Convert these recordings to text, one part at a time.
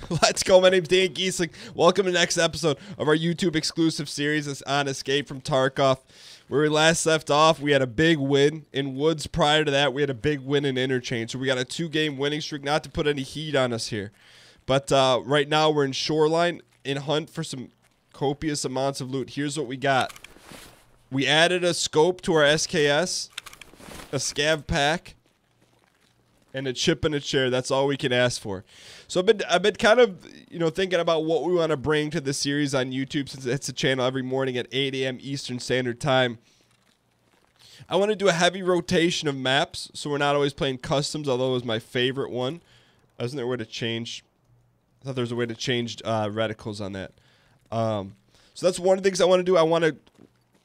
Let's go. My name's Dan Giesling. Welcome to the next episode of our YouTube exclusive series on Escape from Tarkov. Where we last left off, we had a big win in Woods. Prior to that, we had a big win in Interchange. So we got a 2-game winning streak, not to put any heat on us here. But right now, we're in Shoreline in hunt for some copious amounts of loot. Here's what we got. We added a scope to our SKS, a scav pack, and a chip and a chair. That's all we can ask for. So I've been kind of, thinking about what we want to bring to the series on YouTube, since it's a channel every morning at 8 a.m. Eastern Standard Time. I want to do a heavy rotation of maps, so we're not always playing customs, although it was my favorite one. Isn't there a way to change? I thought there was a way to change reticles on that. So that's one of the things I want to do. I want to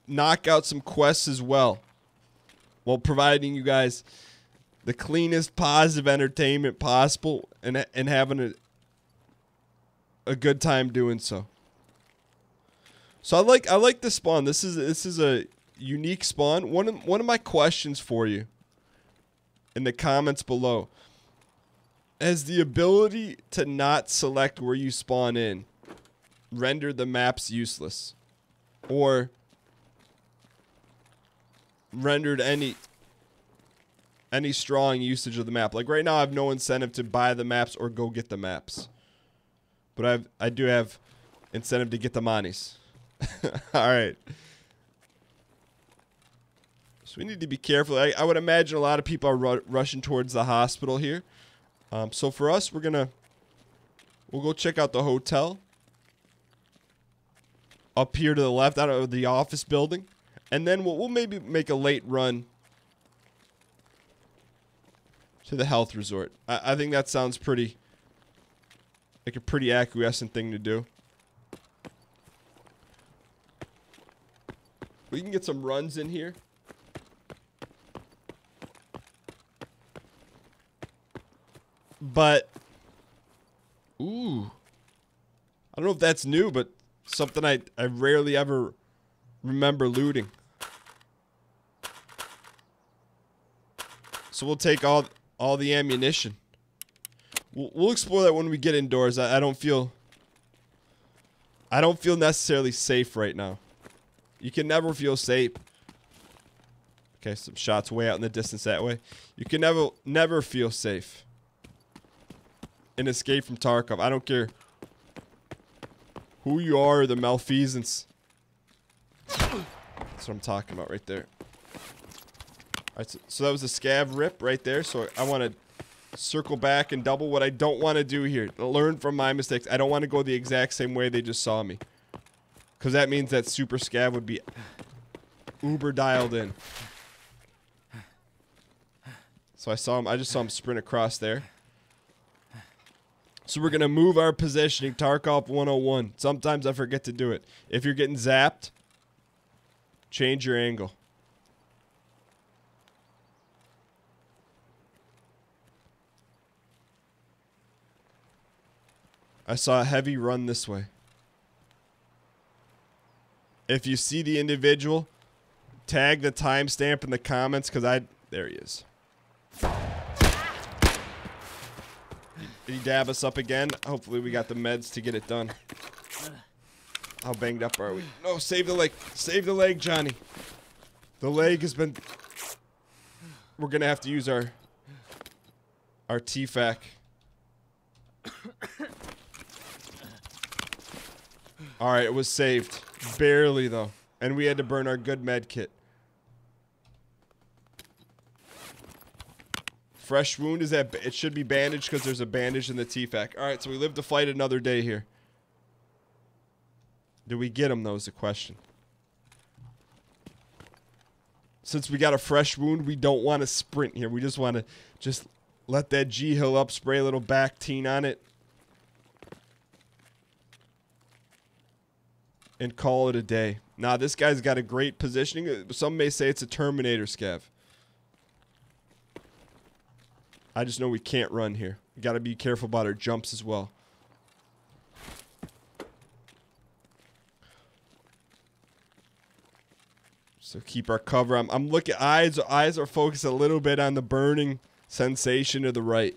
knock out some quests as well, while providing you guys the cleanest positive entertainment possible and having a good time doing so. So I like the spawn. This is a unique spawn. One of my questions for you in the comments below: has the ability to not select where you spawn in rendered the maps useless, or rendered any strong usage of the map? Like right now, I have no incentive to buy the maps or go get the maps, but I do have incentive to get the monies. All right. So we need to be careful. I would imagine a lot of people are rushing towards the hospital here. So for us, we'll go check out the hotel up here to the left, out of the office building, and then we'll maybe make a late run to the health resort. I think that sounds pretty, like a pretty acquiescent thing to do. We can get some runs in here. But, ooh, I don't know if that's new, but something I rarely ever remember looting. So we'll take all the ammunition. We'll explore that when we get indoors. I don't feel necessarily safe right now. You can never feel safe. Okay, some shots way out in the distance that way. You can never feel safe in Escape from Tarkov. I don't care who you are or the malfeasance. That's what I'm talking about right there. Alright, so that was a scav rip right there. So I want to circle back and double. What I don't want to do here, learn from my mistakes. I don't want to go the exact same way they just saw me, because that means that super scav would be uber dialed in. So I just saw him sprint across there. So we're going to move our positioning, Tarkov 101. Sometimes I forget to do it. If you're getting zapped, change your angle. I saw a heavy run this way. If you see the individual, tag the timestamp in the comments, because there he is. Did he dab us up again? Hopefully we got the meds to get it done. How banged up are we? No, save the leg. Save the leg, Johnny. The leg has been... We're going to have to use our TFAC. Alright, it was saved. Barely, though. And we had to burn our good med kit. Fresh wound is that... It should be bandaged because there's a bandage in the TFAC. Alright, so we live to fight another day here. Do we get him, though, is the question. Since we got a fresh wound, we don't want to sprint here. We just want to let that G heal up, spray a little Bactine on it, and call it a day. Nah, this guy's got a great positioning. Some may say it's a Terminator scav. I just know we can't run here. We got to be careful about our jumps as well. So keep our cover. I'm looking. Eyes are focused a little bit on the burning sensation to the right.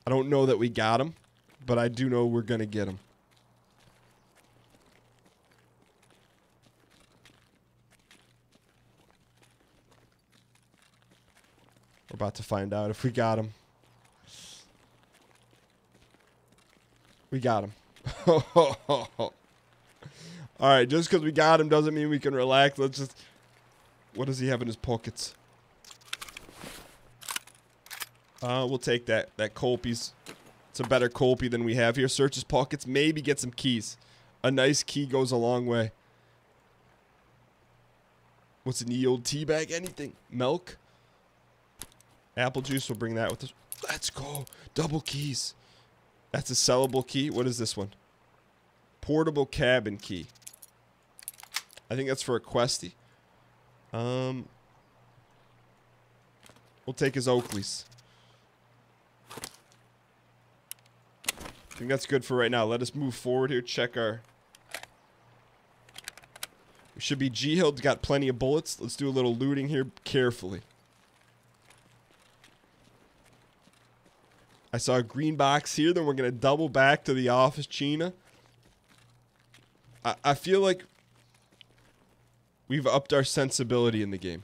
I don't know that we got him, but I do know we're going to get him. We're about to find out if we got him. We got him. Alright, just because we got him doesn't mean we can relax. Let's just... What does he have in his pockets? We'll take that. That Colpy's... It's a better Colpy than we have here. Search his pockets. Maybe get some keys. A nice key goes a long way. What's in the old tea bag? Anything. Milk? Apple juice. We'll bring that with us. Let's go. Double keys. That's a sellable key. What is this one? Portable cabin key. I think that's for a questie. We'll take his Oakleys. I think that's good for right now. Let us move forward here. Check our... We should be G-Hilled. Got plenty of bullets. Let's do a little looting here carefully. I saw a green box here. Then we're going to double back to the office, China. I feel like we've upped our sensibility in the game.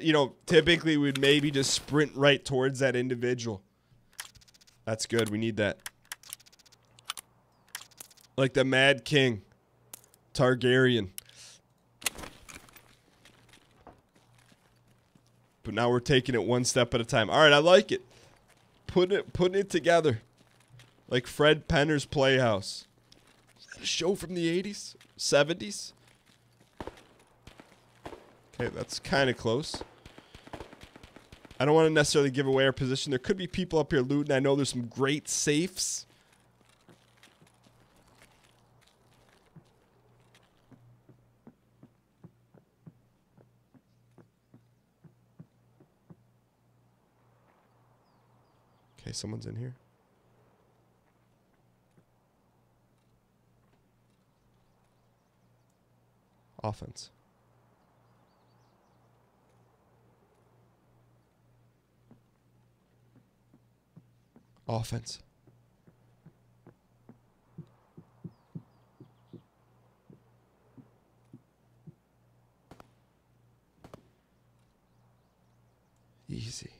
You know, typically we'd maybe just sprint right towards that individual. That's good. We need that. Like the Mad King. Targaryen. But now we're taking it one step at a time. Alright, I like it. Putting it together. Like Fred Penner's Playhouse. Is that a show from the 80s? 70s? Okay, that's kind of close. I don't want to necessarily give away our position. There could be people up here looting. I know there's some great safes. Okay, someone's in here. Offense. Offense. Easy.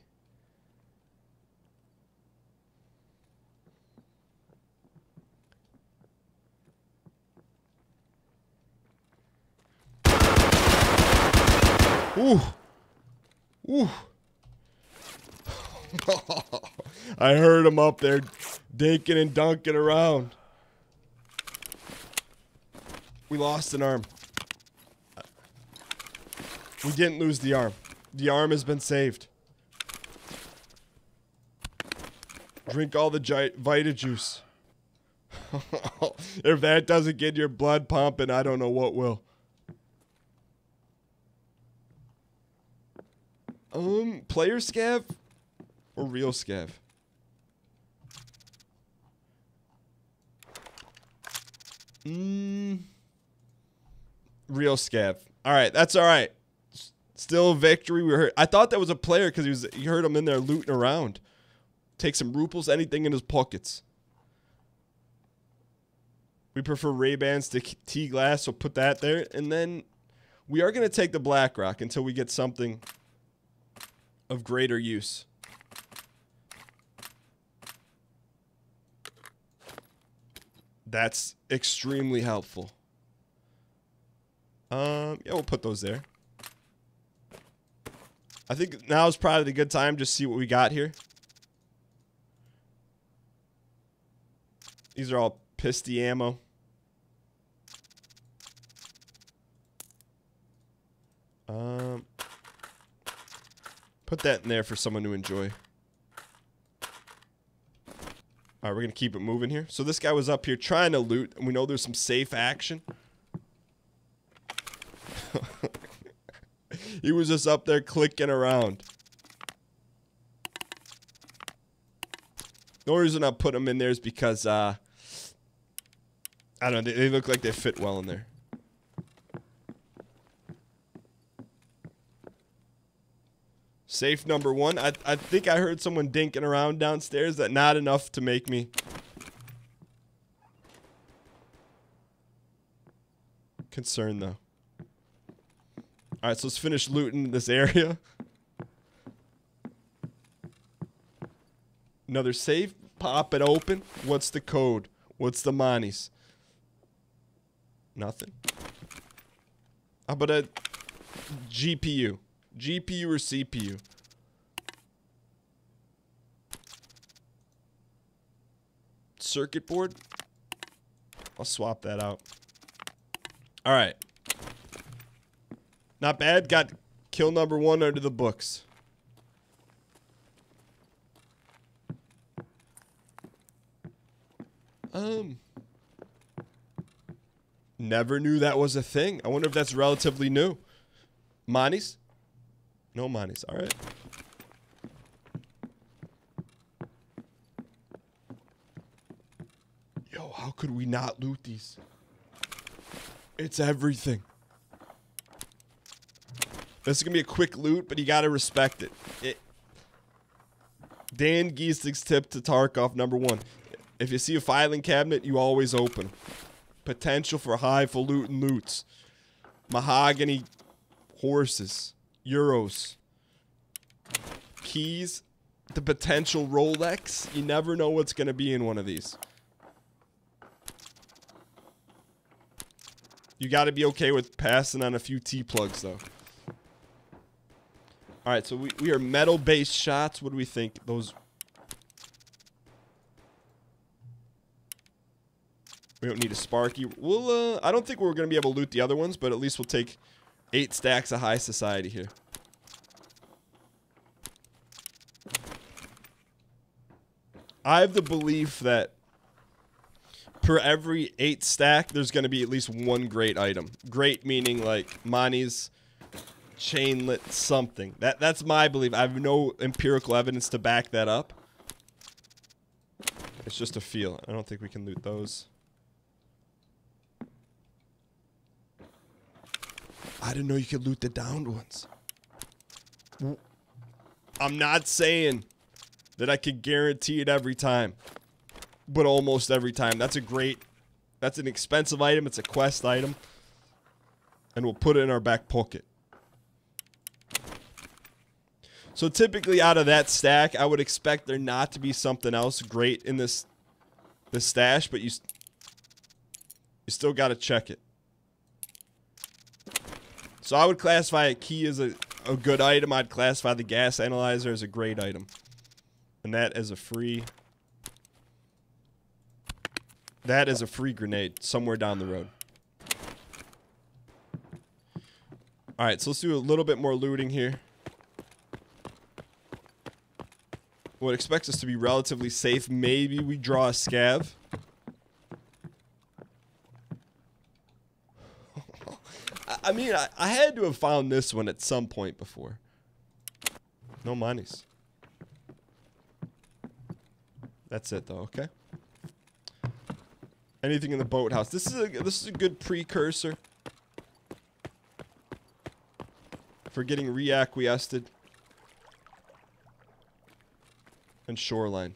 Ooh. Ooh. I heard him up there dinking and dunking around. We lost an arm. We didn't lose the arm. The arm has been saved. Drink all the Vita juice. If that doesn't get your blood pumping, I don't know what will. Player scav or real scav? Real scav. All right, that's all right. Still a victory. We heard. I thought that was a player because you heard him in there looting around. Take some ruples, anything in his pockets. We prefer Ray-Bans to T-Glass, so put that there. And then we are going to take the BlackRock until we get something of greater use. That's extremely helpful. Yeah, we'll put those there. I think now is probably the good time to see what we got here. These are all pisty ammo. Put that in there for someone to enjoy. Alright, we're going to keep it moving here. So this guy was up here trying to loot, and we know there's some safe action. He was just up there clicking around. The only reason I put them in there is because, I don't know, they look like they fit well in there. Safe number 1. I think I heard someone dinking around downstairs. That not enough to make me concerned, though. Alright, so let's finish looting this area. Another safe. Pop it open. What's the code? What's the monies? Nothing. How about a GPU? GPU or CPU? Circuit board? I'll swap that out. Alright. Not bad. Got kill number 1 under the books. Never knew that was a thing. I wonder if that's relatively new. Monies? No monies. All right. Yo, how could we not loot these? It's everything. This is going to be a quick loot, but you got to respect it. Dan Giestig's tip to Tarkov, number 1. If you see a filing cabinet, you always open. Potential for highfalutin loots. Mahogany horses. Euros. Keys. The potential Rolex. You never know what's going to be in one of these. You got to be okay with passing on a few T-plugs, though. Alright, so we are metal-based shots. What do we think? Those... We don't need a Sparky. We'll, I don't think we're going to be able to loot the other ones, but at least we'll take 8 stacks of high society here. I have the belief that per every 8 stack, there's going to be at least 1 great item. Great meaning like monies, chainlet, something. That's my belief. I have no empirical evidence to back that up. It's just a feel. I don't think we can loot those. I didn't know you could loot the downed ones. I'm not saying that I could guarantee it every time, but almost every time. That's an expensive item. It's a quest item. And we'll put it in our back pocket. So typically out of that stack, I would expect there not to be something else great in this stash, but you still got to check it. So I would classify a key as a good item. I'd classify the gas analyzer as a great item. And that as a free... That is a free grenade somewhere down the road. Alright, so let's do a little bit more looting here. What expects us to be relatively safe. Maybe we draw a scav. I mean, I had to have found this one at some point before. No monies. That's it, though. Okay. Anything in the boathouse? This is a good precursor for getting reacquiesced and Shoreline.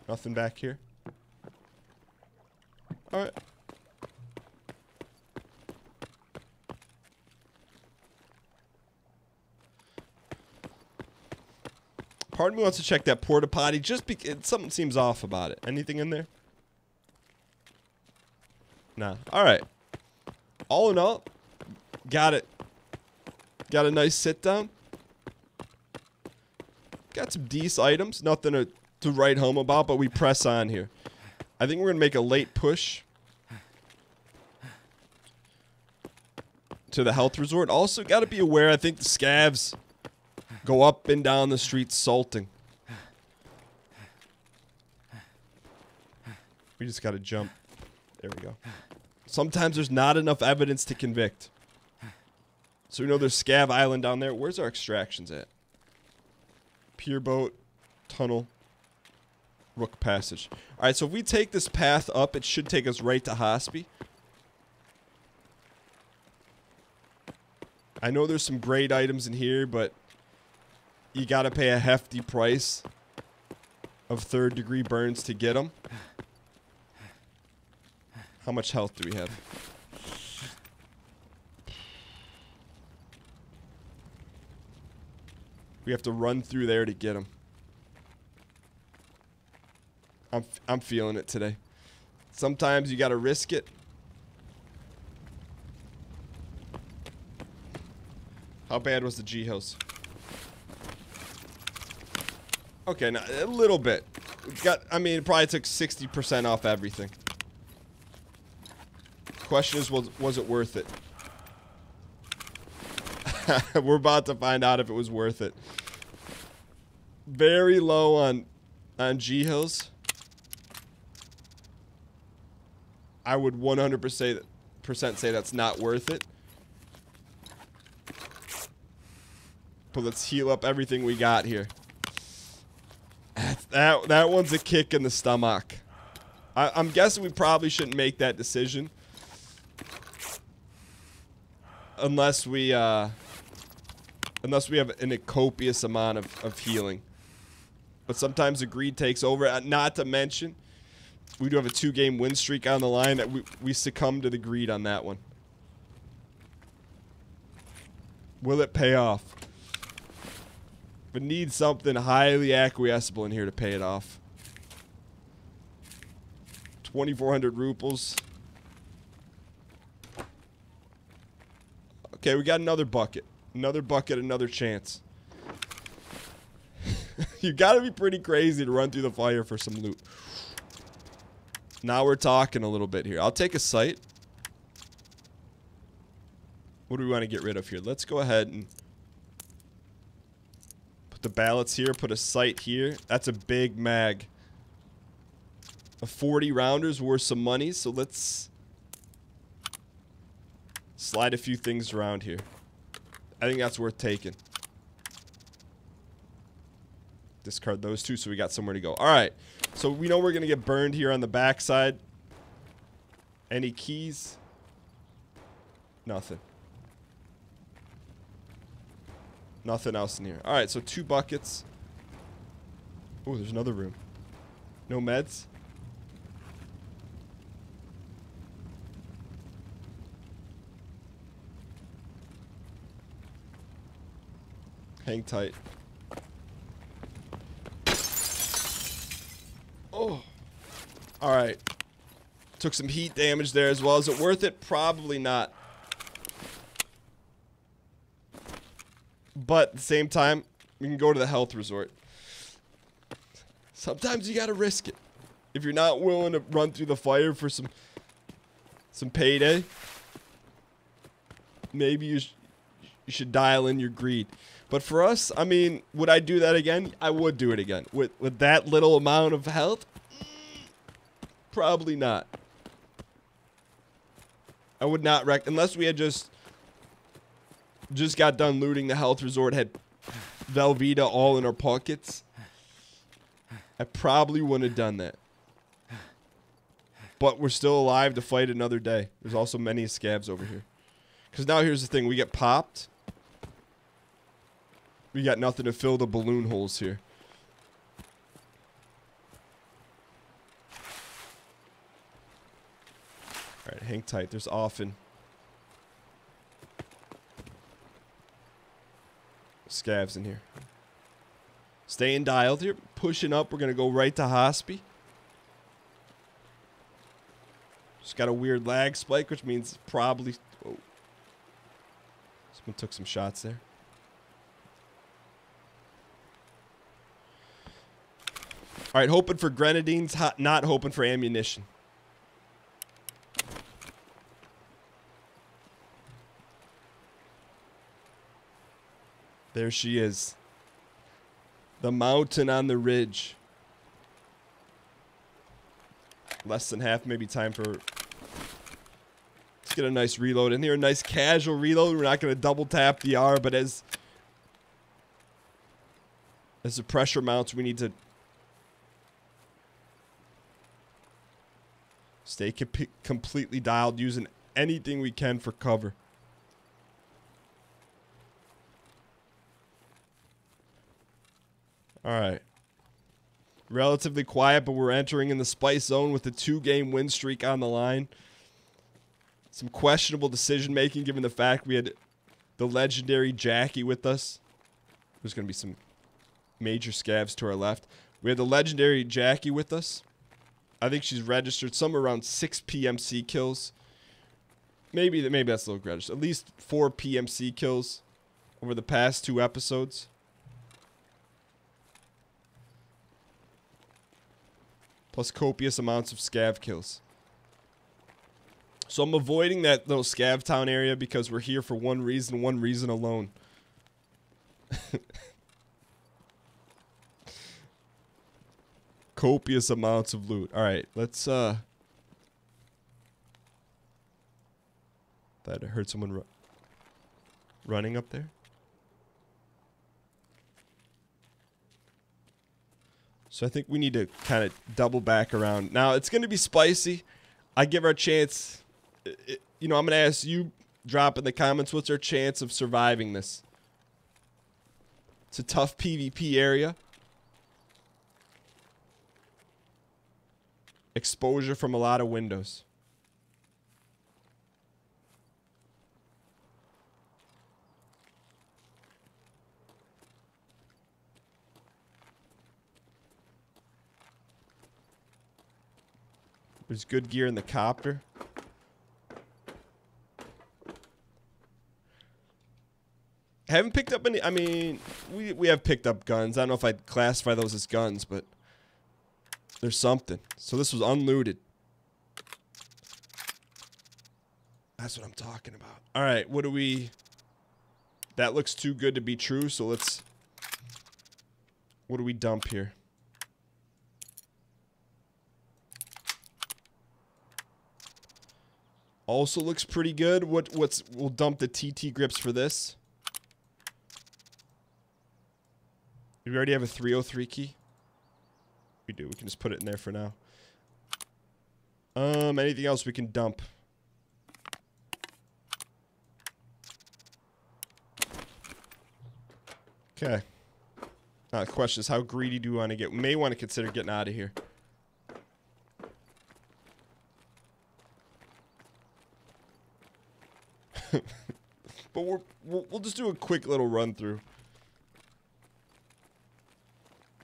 Nothing back here. All right. Part of me wants to check that porta potty just because something seems off about it. Anything in there? Nah. All right. All in all, got it. Got a nice sit down. Got some decent items. Nothing to write home about, but we press on here. I think we're going to make a late push to the health resort. Also, got to be aware, I think the scavs go up and down the street salting. We just got to jump. There we go. Sometimes there's not enough evidence to convict. So we know there's Scav Island down there. Where's our extractions at? Pier boat, tunnel, Rook Passage. Alright, so if we take this path up, it should take us right to Hospi. I know there's some great items in here, but you gotta pay a hefty price of 3rd degree burns to get them. How much health do we have? We have to run through there to get them. I'm feeling it today. Sometimes you gotta risk it. How bad was the G Hills? Okay, now a little bit. I mean, it probably took 60% off everything. Question is, was it worth it? We're about to find out if it was worth it. Very low on G Hills. I would 100% say that's not worth it. But let's heal up everything we got here. That one's a kick in the stomach. I'm guessing we probably shouldn't make that decision. Unless we have a copious amount of healing. But sometimes the greed takes over. Not to mention, we do have a 2-game win streak on the line. That we succumb to the greed on that one. Will it pay off? But need something highly acquiesceable in here to pay it off. 2,400 rupees. Okay, we got another bucket. Another bucket, another chance. You gotta be pretty crazy to run through the fire for some loot. Now we're talking a little bit here. I'll take a sight. What do we want to get rid of here? Let's go ahead and put the ballots here. Put a sight here. That's a big mag. A 40 rounder's worth some money, so let's slide a few things around here. I think that's worth taking. Discard those two so we got somewhere to go. Alright, so we know we're going to get burned here on the backside. Any keys? Nothing. Nothing else in here. Alright, so 2 buckets. Oh, there's another room. No meds? Hang tight. Oh. Alright. Took some heat damage there as well. Is it worth it? Probably not. But at the same time, we can go to the health resort. Sometimes you gotta risk it. If you're not willing to run through the fire for some payday, maybe you should dial in your greed. But for us, I mean, would I do that again? I would do it again. With that little amount of health? Probably not. I would not unless we had just got done looting the health resort, had Velveeta all in our pockets. I probably wouldn't have done that. But we're still alive to fight another day. There's also many scabs over here. Because now here's the thing. We get popped. We got nothing to fill the balloon holes here. Alright, hang tight. There's often scavs in here. Staying dialed here. Pushing up. We're going to go right to Hospi. Just got a weird lag spike, which means probably... Oh. Someone took some shots there. Alright, hoping for grenadines, not hoping for ammunition. There she is. The mountain on the ridge. Less than half, maybe time for... Let's get a nice reload in here. A nice casual reload. We're not going to double tap the R, but as the pressure mounts, we need to stay completely dialed, using anything we can for cover. All right. Relatively quiet, but we're entering in the spice zone with a 2-game win streak on the line. Some questionable decision-making given the fact we had the legendary Jackie with us. There's going to be some major scavs to our left. We had the legendary Jackie with us. I think she's registered somewhere around 6 PMC kills. Maybe that's a little registered. At least 4 PMC kills over the past 2 episodes. Plus copious amounts of scav kills. So I'm avoiding that little scav town area because we're here for one reason alone. Copious amounts of loot. All right, let's that I heard someone running up there. So I think we need to kind of double back around. Now, it's going to be spicy. I give our chance. You know, I'm going to ask you, drop in the comments, what's our chance of surviving this? It's a tough PvP area. Exposure from a lot of windows. There's good gear in the copter. Haven't picked up any. I mean, we have picked up guns. I don't know if I'd classify those as guns, but there's something. So this was unlooted. That's what I'm talking about. All right, what do we... That looks too good to be true, so let's... What do we dump here? Also looks pretty good. We'll dump the TT grips for this. Do we already have a 303 key? We do. We can just put it in there for now. Anything else we can dump? Okay. Now the question is, how greedy do we want to get? We may want to consider getting out of here. But we'll just do a quick little run through.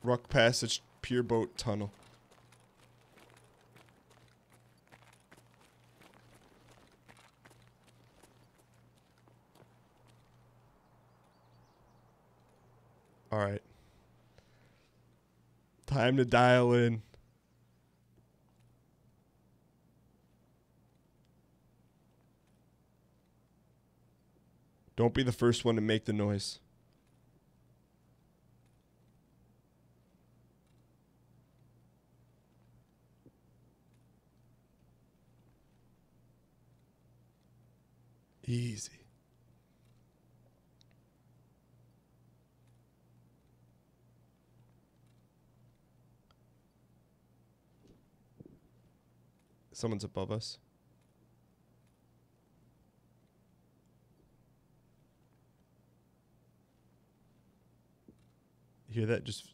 Ruck Passage, Pier Boat Tunnel. All right. Time to dial in. Don't be the first one to make the noise. Easy. Someone's above us. You hear that? Just...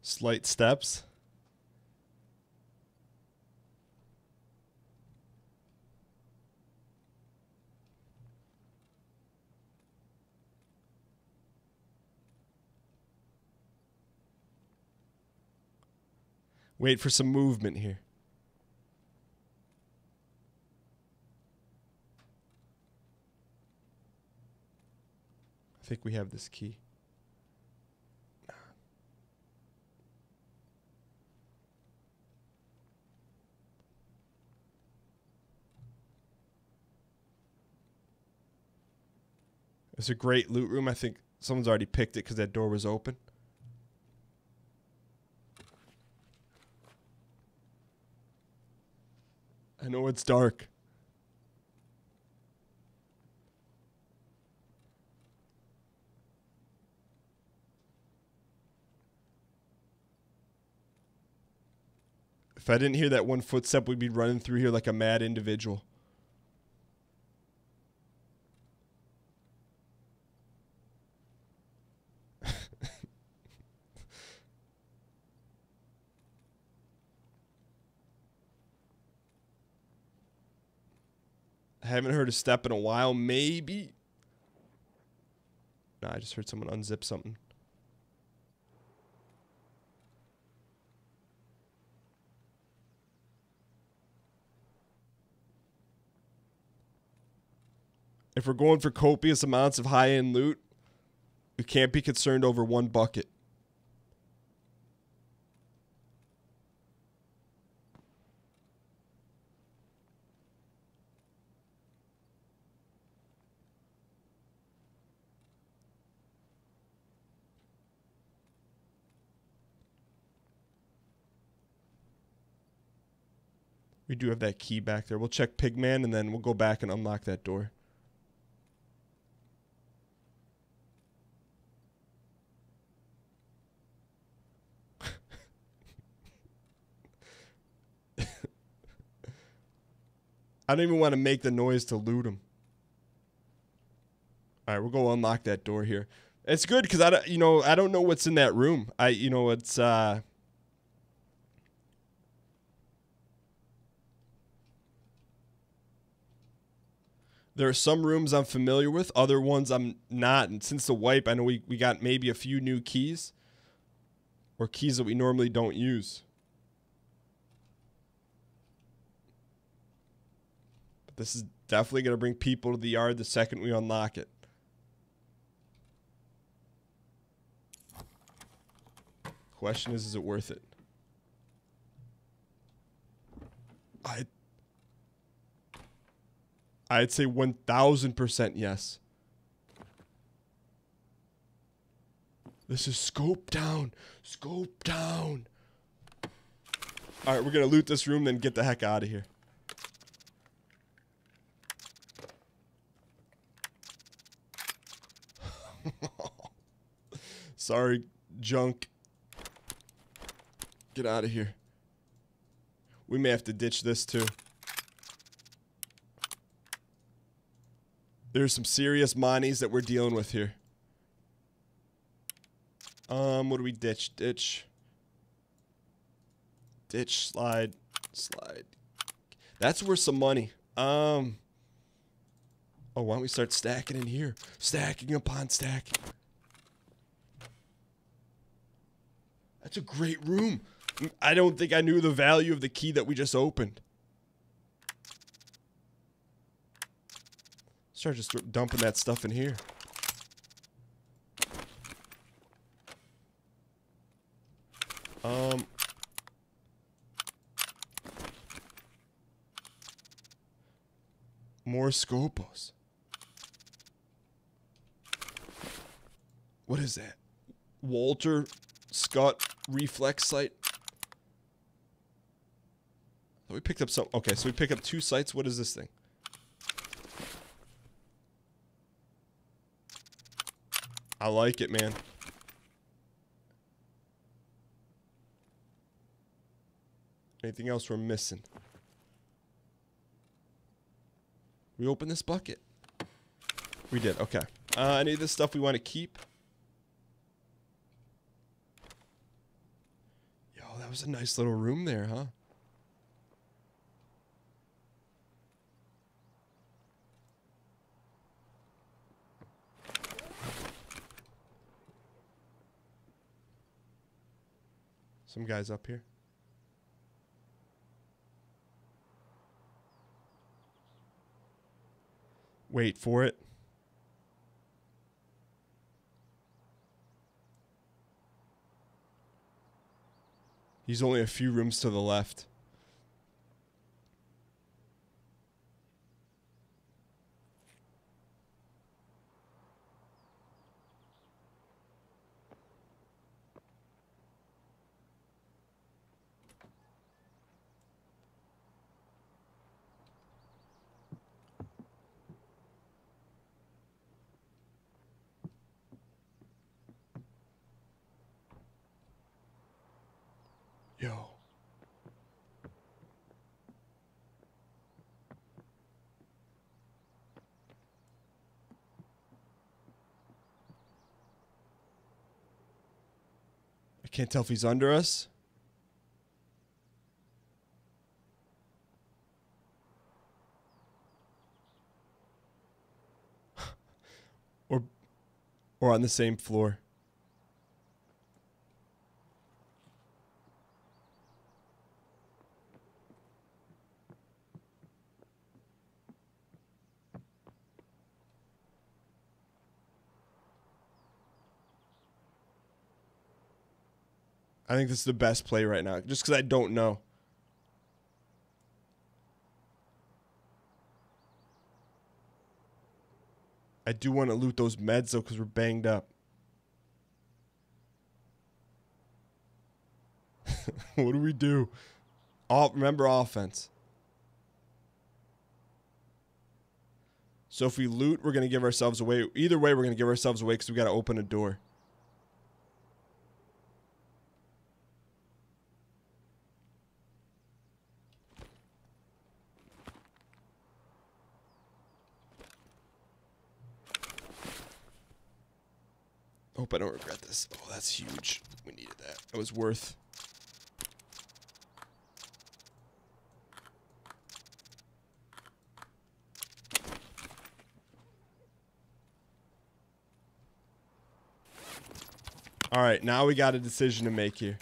Slight steps. Wait for some movement here. I think we have this key. It's a great loot room. I think someone's already picked it because that door was open. I know it's dark. If I didn't hear that one footstep, we'd be running through here like a mad individual. I haven't heard a step in a while. Maybe. No, I just heard someone unzip something. If we're going for copious amounts of high-end loot, we can't be concerned over one bucket. We do have that key back there. We'll check Pigman, and then we'll go back and unlock that door. I don't even want to make the noise to loot him. All right, we'll go unlock that door here. It's good because I don't know what's in that room. It's there are some rooms I'm familiar with, other ones I'm not. And since the wipe, I know we got maybe a few new keys or keys that we normally don't use. But this is definitely going to bring people to the yard the second we unlock it. Question is it worth it? I'd say 1000% yes. This is scope down. Scope down. All right, we're going to loot this room, then get the heck out of here. Sorry, junk. Get out of here. We may have to ditch this too. There's some serious monies that we're dealing with here. What do we ditch? Ditch, slide. That's worth some money. Oh, why don't we start stacking in here? Stacking upon stacking. That's a great room. I don't think I knew the value of the key that we just opened. Start just dumping that stuff in here. More scopos. What is that? Walter Scott reflex sight. We picked up some. Okay, so we picked up 2 sights. What is this thing? I like it, man. Anything else we're missing? We open this bucket. We did. Okay. Any of this stuff we want to keep? Yo, that was a nice little room there, huh? Some guys up here. Wait for it. He's only a few rooms to the left. Yo. I can't tell if he's under us. Or on the same floor. I think this is the best play right now, just because I don't know. I do want to loot those meds, though, because we're banged up. What do we do? Remember offense. So if we loot, we're going to give ourselves away. Either way, we're going to give ourselves away because we got to open a door. Hope I don't regret this. Oh, that's huge. We needed that. That was worth. All right, now we got a decision to make here.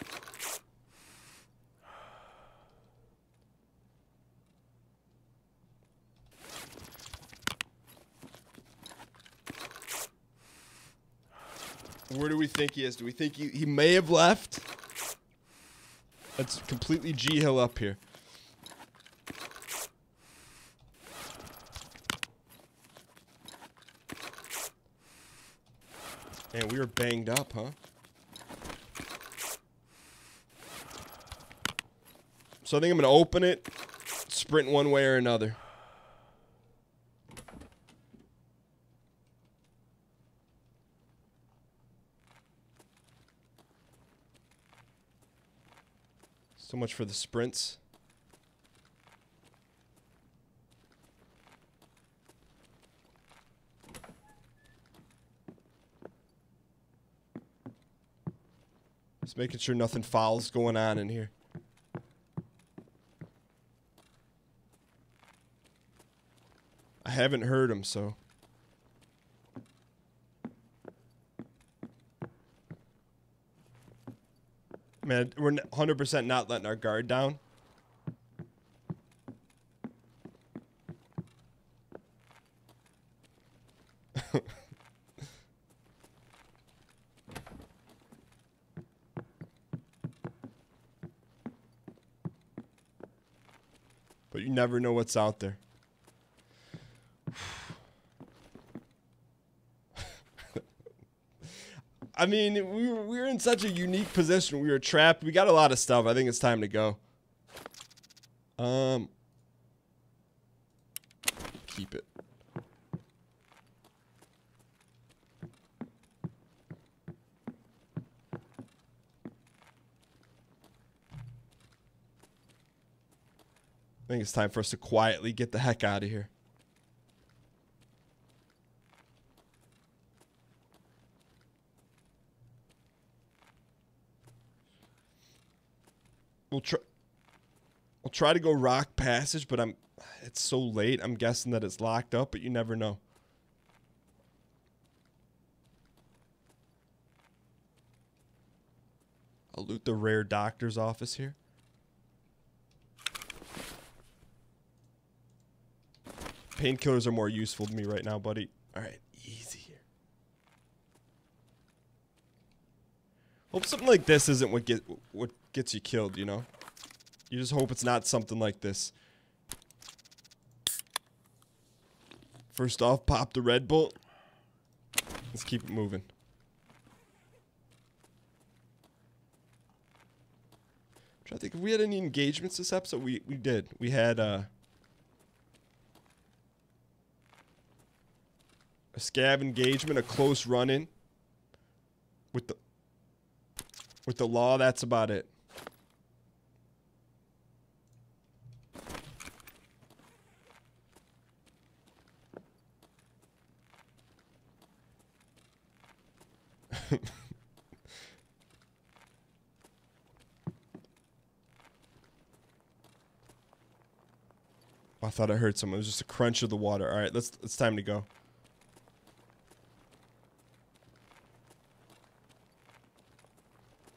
Where do we think he is? Do we think he may have left? That's completely G-Hill up here. Man, we were banged up, huh? So I think I'm going to open it, sprint one way or another. So much for the sprints. Just making sure nothing foul's going on in here. I haven't heard him, so. Man, we're 100% not letting our guard down. But you never know what's out there. I mean, we were in such a unique position. We were trapped. We got a lot of stuff. I think it's time to go. Keep it. I think it's time for us to quietly get the heck out of here. We'll try to go rock passage, but it's so late. I'm guessing that it's locked up, but you never know. I'll loot the rare doctor's office here. Painkillers are more useful to me right now, buddy. All right, easy here. Hope something like this isn't what gets you killed, you know? You just hope it's not something like this. First off, pop the Red Bull. Let's keep it moving. I'm trying to think if we had any engagements this episode. We did. We had a scav engagement, a close run-in with the law. That's about it. I thought I heard someone. It was just a crunch of the water. All right, it's time to go.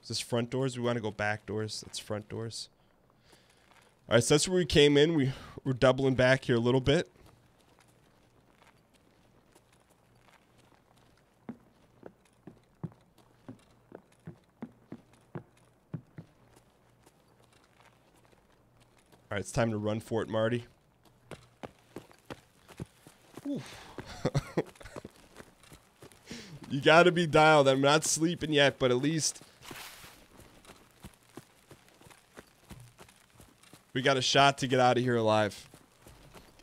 Is this front doors? We want to go back doors. That's front doors. All right, so that's where we came in. We're doubling back here a little bit. All right, it's time to run for it, Marty. You gotta be dialed. I'm not sleeping yet, but at least we got a shot to get out of here alive.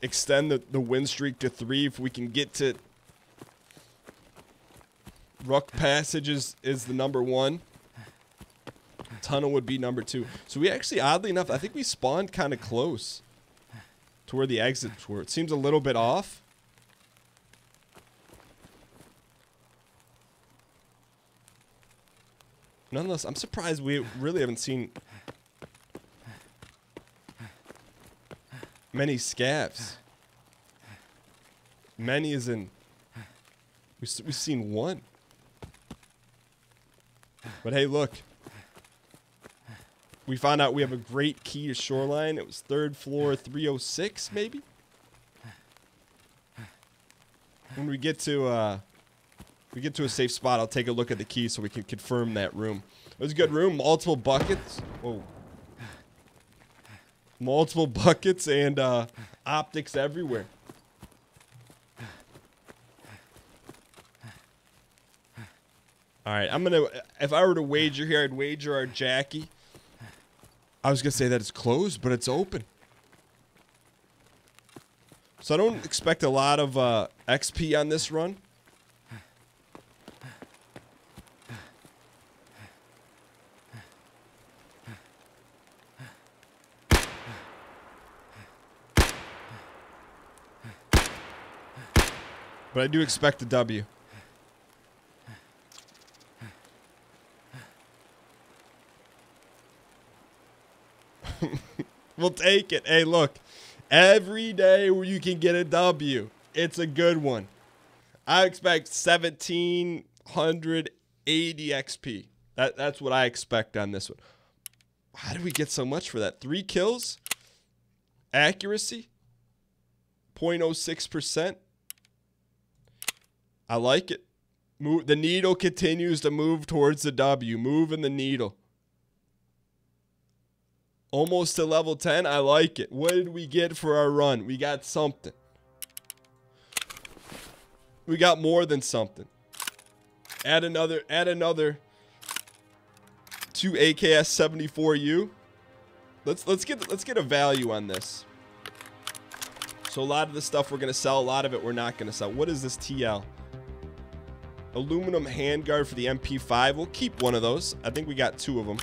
Extend the win streak to 3 if we can get to Rook Passage is the number 1. Tunnel would be number 2. So we actually, oddly enough, I think we spawned kind of close to where the exits were. It seems a little bit off. Nonetheless, I'm surprised we really haven't seen many scavs. Many as in we've seen 1. But hey, look. We found out we have a great key to Shoreline. It was 3rd floor 306, maybe? When we get to a safe spot, I'll take a look at the key so we can confirm that room. It was a good room. Multiple buckets. Whoa. Multiple buckets and optics everywhere. All right, I'm gonna. If I were to wager here, I'd wager our Jackie. I was gonna say that it's closed, but it's open. So I don't expect a lot of XP on this run. But I do expect a W. We'll take it. Hey, look. Every day where you can get a W, it's a good one. I expect 1,780 XP. That's what I expect on this one. How did we get so much for that? 3 kills? Accuracy? 0.06%. I like it. The needle continues to move towards the W. Moving the needle. Almost to level 10. I like it. What did we get for our run? We got something. We got more than something. Add another 2 AKS 74U. Let's get a value on this. So a lot of the stuff we're gonna sell, a lot of it we're not gonna sell. What is this TL? Aluminum handguard for the MP5. We'll keep one of those. I think we got 2 of them.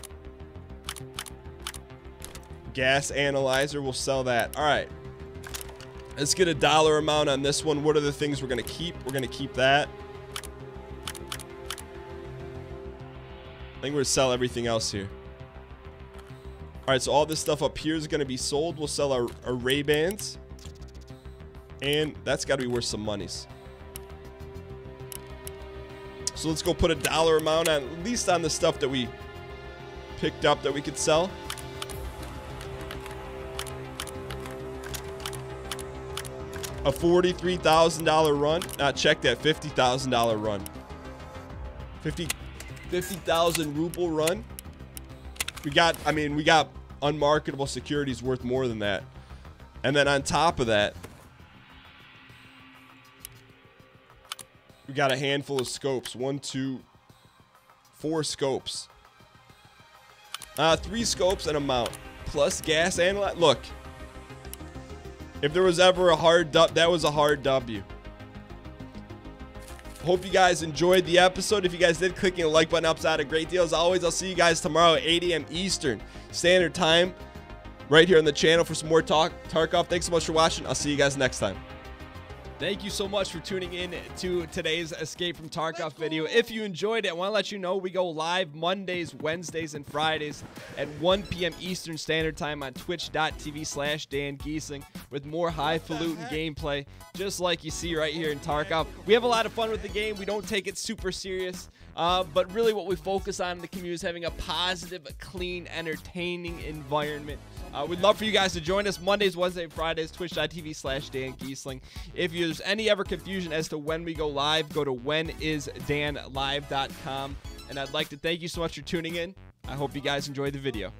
Gas analyzer, we'll sell that. All right. Let's get a dollar amount on this one. What are the things we're going to keep? We're going to keep that. I think we're going to sell everything else here. All right, so all this stuff up here is going to be sold. We'll sell our Ray-Bans. And that's got to be worth some monies. So let's go put a dollar amount on, at least on the stuff that we picked up that we could sell. A $43,000 run. Check that, $50,000 run. 50,000 ruble run. We got unmarketable securities worth more than that. And then on top of that, we got a handful of scopes. 1, 2, 4 scopes. 3 scopes and a mount. Plus gas analyzer. Look. If there was ever a hard dub, that was a hard W. Hope you guys enjoyed the episode. If you guys did, clicking the like button helps out a great deal. As always, I'll see you guys tomorrow at 8 a.m. Eastern Standard Time right here on the channel for some more Tarkov. Thanks so much for watching. I'll see you guys next time. Thank you so much for tuning in to today's Escape from Tarkov video. If you enjoyed it, I want to let you know we go live Mondays, Wednesdays, and Fridays at 1 p.m. Eastern Standard Time on twitch.tv/Dan Giesling with more highfalutin gameplay, just like you see right here in Tarkov. We have a lot of fun with the game. We don't take it super serious, but really what we focus on in the community is having a positive, clean, entertaining environment. We'd love for you guys to join us Mondays, Wednesdays, and Fridays, twitch.tv/Dan Giesling. If there's any ever confusion as to when we go live, go to whenisdanlive.com. And I'd like to thank you so much for tuning in. I hope you guys enjoyed the video.